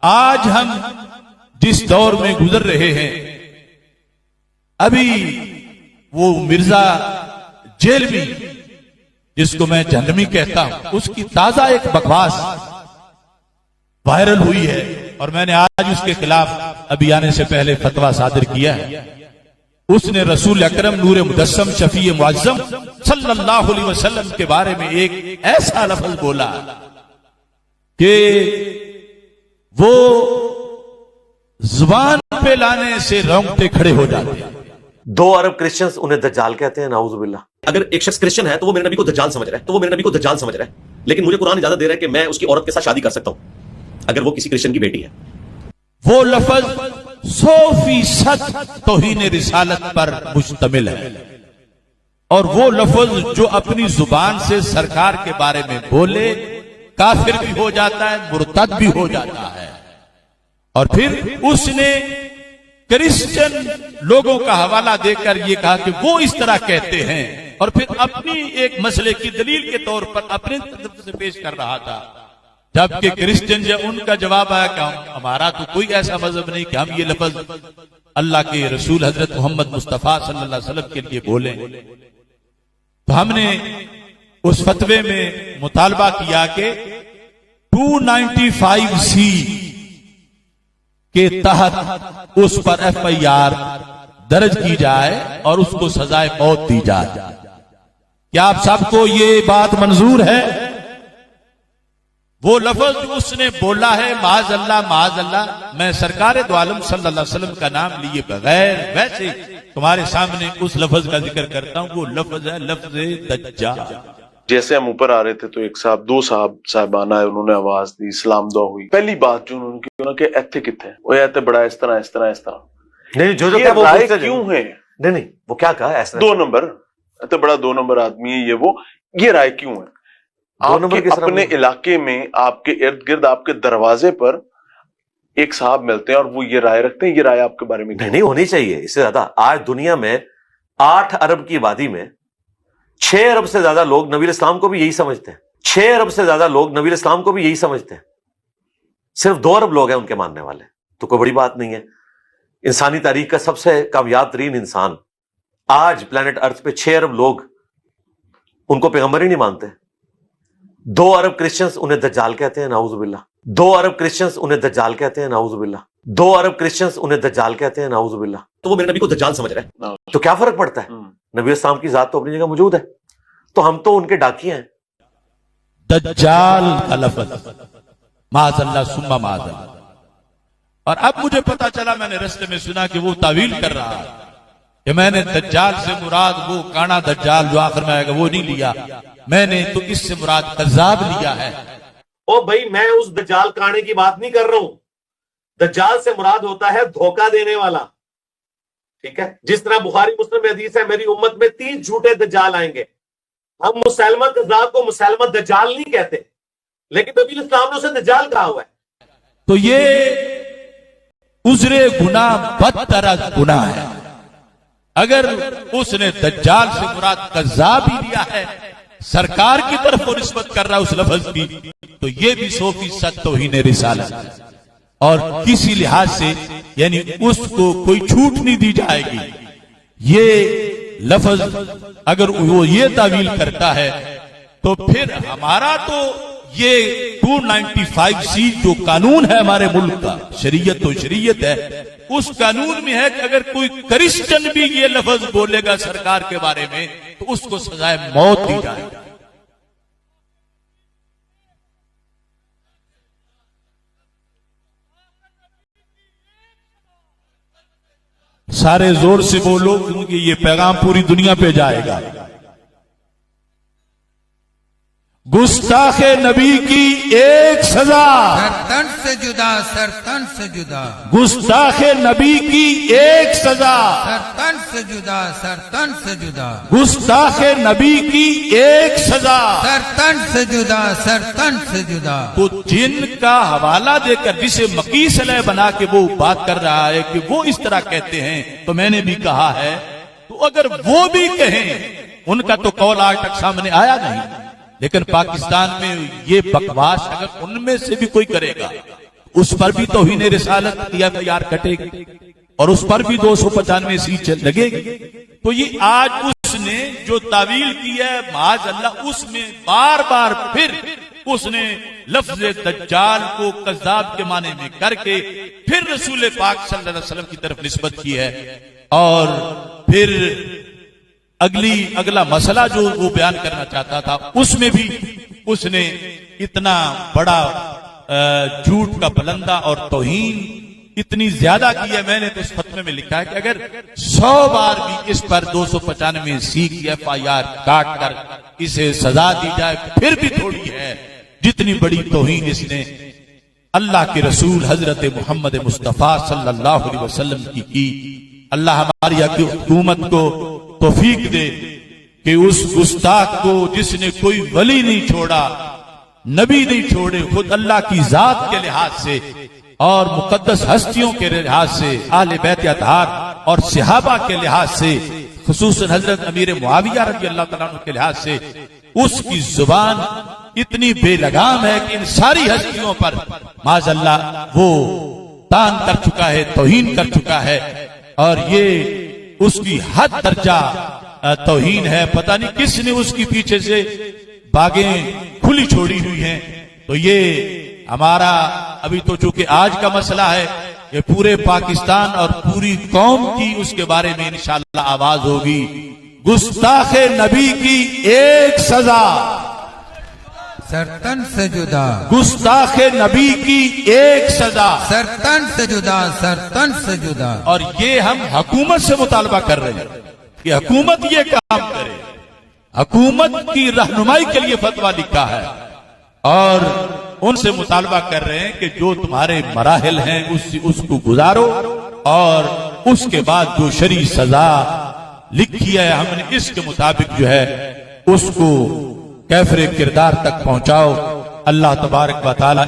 आज हम जिस दौर में गुजर रहे हैं, अभी वो मिर्जा जेलवी जिसको मैं जहन्नमी कहता हूं, उसकी ताजा एक बकवास वायरल हुई है और मैंने आज उसके खिलाफ अभी आने से पहले फतवा सादिर किया है। उसने रसूल अकरम नूर मुदस्सम शफी मुअज्जम सल्लल्लाहु अलैहि वसल्लम के बारे में एक ऐसा लफ्ज बोला कि वो जुबान पे लाने से रोंगटे खड़े हो जाते हैं। 2 अरब क्रिश्चियंस उन्हें दज्जाल कहते हैं, नाउजुबिल्लाह। अगर एक शख्स क्रिश्चियन है तो वो मेरे नबी को दज्जाल समझ रहा है, लेकिन मुझे कुरान इजाजत दे रहा है कि मैं उसकी औरत के साथ शादी कर सकता हूं अगर वो किसी क्रिश्चियन की बेटी है। वो लफ्ज 100% तौहीन रिसालत पर मुश्तमिल है और वो लफ्ज जो अपनी जुबान से सरकार के बारे में बोले काफिर भी हो जाता है, मुर्तद भी हो जाता है। और फिर उसने क्रिश्चियन लोगों का हवाला देकर ये कहा कि वो इस तरह कहते हैं और फिर अपनी एक मसले की दलील के तौर पर अपने तरफ से पेश कर रहा था, जबकि क्रिश्चियन जो उनका जवाब आया कि हमारा तो कोई ऐसा मजहब नहीं कि हम ये लफ्ज अल्लाह के रसूल हजरत मोहम्मद मुस्तफा सल्लल्लाहु अलैहि वसल्लम के लिए बोले। तो हमने उस फतवे में मुतालबा किया कि 295C के तहत उस पर FIR दर्ज की जाए और उसको सजाए मौत दी जाए। क्या आप सबको ये बात मंजूर है? वो लफ्ज जो उसने बोला है माज़अल्लाह, मैं सरकार दो आलम सल्लल्लाहु अलैहि वसल्लम का नाम लिए बगैर वैसे तुम्हारे सामने उस लफ्ज का जिक्र करता हूं। वो लफ्ज है लफ्ज दज्जाल। जैसे हम ऊपर आ रहे थे तो एक साहब, 2 साहबान आए, उन्होंने आवाज दी, सलाम दुआ हुई। पहली बात जो उन्होंने की कि ऐथे किथे वो ऐथे बड़ा इस तरह नहीं, जो ये राय क्यों है? नहीं, वो क्या कहा ऐसा? 2 नंबर तो बड़ा 2 नंबर आदमी है ये राय क्यों है? आपके अपने इलाके में, आपके इर्द गिर्द, आपके दरवाजे पर एक साहब मिलते हैं और वो ये राय रखते हैं, ये राय आपके बारे में नहीं होनी चाहिए। इससे ज्यादा आज दुनिया में 8 अरब की आबादी में 6 अरब से ज्यादा लोग नबी इस्लाम को भी यही समझते हैं। 6 अरब से ज्यादा लोग नबी इस्लाम को भी यही समझते हैं। सिर्फ 2 अरब लोग हैं उनके मानने वाले, तो कोई बड़ी बात नहीं है। इंसानी तारीख का सबसे कामयाब तरीन इंसान आज प्लेनेट अर्थ पे 6 अरब लोग उनको पैगंबर ही नहीं मानते। 2 अरब क्रिश्चियंस उन्हें दज्जाल कहते हैं, नाउजुबिल्लाह। 2 अरब क्रिश्चियंस उन्हें दज्जाल कहते हैं, नाउजुबिल्लाह। 2 अरब क्रिश्चियंस उन्हें दज्जाल कहते हैं, नाउजुबिल्लाह। तो वो मेरे नबी को दज्जाल समझ रहा है, तो क्या फर्क पड़ता है? नबी इस्लाम की जात तो अपनी जगह मौजूद है, तो हम तो उनके डाकिए हैं। दज्जाल का लफ्ज माज़अल्लाह सुम्मा माज़अल्लाह। और अब मुझे पता चला, मैंने रास्ते में सुना कि वो तावील कर रहा है कि मैंने दज्जाल से मुराद वो काना दज्जाल जो आखिर में आएगा वो नहीं लिया, मैंने तो इससे मुराद कज़्ज़ाब लिया है। ओ भाई, मैं उस दज्जाल काने की बात नहीं कर रहा हूं। दज्जाल से मुराद होता है धोखा देने वाला, ठीक है? जिस तरह बुखारी मुस्लिम में हदीस है, मेरी उम्मत में 3 झूठे दज्जाल आएंगे। हम मुसलमान कज़्ज़ाब को मुसलमान दज्जाल नहीं कहते, लेकिन नबी इस्लाम ने उसे दज्जाल कहा हुआ है। तो ये उज़्रे गुनाह बदतर गुनाह है। अगर उसने दज्जाल से मुराद कज़्ज़ाब ही लिया है, सरकार की तरफ वो निस्बत कर रहा है उस लफ्ज की, तो ये भी 100% तौहीन रिसालत है और किसी लिहाज से यानी उसको कोई छूट नहीं दी जाएगी। ये लफ्ज अगर वो ये तावील करता है तो फिर हमारा तो ये 295C जो कानून है हमारे मुल्क का, शरीयत तो शरीयत है, उस कानून में है कि अगर कोई क्रिश्चियन भी ये लफ्ज बोलेगा सरकार के बारे में तो उसको सजाए मौत दी जाएगी। सारे जोर से बोलो क्योंकि ये पैगाम पूरी दुनिया पे जाएगा। गुस्ताखे नबी की एक सजा, सरतन से जुदा, सरतन से जुदा। गुस्ताखे नबी की एक सजा, सरतन से जुदा, सरतन से जुदा। गुस्ताखे नबी की एक सजा, सरतन से जुदा, सरतन से जुदा। तो जिनका हवाला देकर जिसे मकीस अलह बना के वो बात कर रहा है कि वो इस तरह कहते हैं, तो मैंने भी कहा है, तो अगर वो भी कहें, उनका तो कौल आज तक सामने आया नहीं, लेकिन पाकिस्तान में ये बकवास अगर उनमें से भी कोई करेगा, उस पर भी तौहीन रिसालत की एफआईआर कटेगी और उस पर भी 295 सीट लगेगी। तो ये आज उसने जो तावील की है माज अल्लाह, उसमें बार बार फिर उसने लफ्ज दज्जाल को कज़्ज़ाब के माने में करके फिर रसूल पाक सल्लल्लाहु अलैहि वसल्लम की तरफ निस्बत की है। और फिर अगला मसला जो वो बयान करना चाहता था उसमें भी उसने इतना बड़ा झूठ का बलंदा और तौहीन इतनी ज्यादा की है। मैंने तो इस फतवे में लिखा है कि अगर 100 बार भी इस पर 295 सी की एफआईआर काट कर इसे सजा दी जाए फिर भी थोड़ी है, जितनी बड़ी तौहीन इसने अल्लाह के रसूल हजरत मोहम्मद मुस्तफा सल्लल्लाहु अलैहि वसल्लम की। अल्लाह हमारी हुकूमत को तौफीक दे कि उस गुस्ताख को जिसने कोई वली नहीं छोड़ा, नबी नहीं छोड़े, खुद अल्लाह की जात के लिहाज से और मुकद्दस हस्तियों के लिहाज से, आले बैत अतहार और सहाबा के लिहाज से, खुसूसन हजरत अमीर मुआविया रज़ी अल्लाह तआला अन्हु के लिहाज से उसकी जुबान इतनी बेलगाम है कि इन सारी हस्तियों पर माज़अल्लाह वो तान कर चुका है, तौहीन कर चुका है। और ये उसकी हद दर्जा तौहीन है। पता नहीं किसने उसकी पीछे से बागें खुली छोड़ी हुई हैं। तो ये हमारा अभी तो चूंकि आज का मसला है, ये पूरे पाकिस्तान और पूरी कौम की उसके बारे में इंशाअल्लाह आवाज होगी। गुस्ताखे नबी की एक सजा, सरतन से जुदा। गुस्ताखे नबी की एक सजा, सरतन से जुदा, सरतन से जुदा। और ये हम हुकूमत से मुतालबा कर रहे हैं कि हुकूमत ये काम करे। हुकूमत की रहनुमाई के लिए फतवा लिखा है और उनसे मुतालबा कर रहे हैं कि जो तुम्हारे मराहिल हैं उसको गुजारो और उसके बाद जो शरी सजा लिखी है हमने इसके मुताबिक जो है उसको कैफरे किरदार तक पहुंचाओ। अल्लाह तबारक व तआला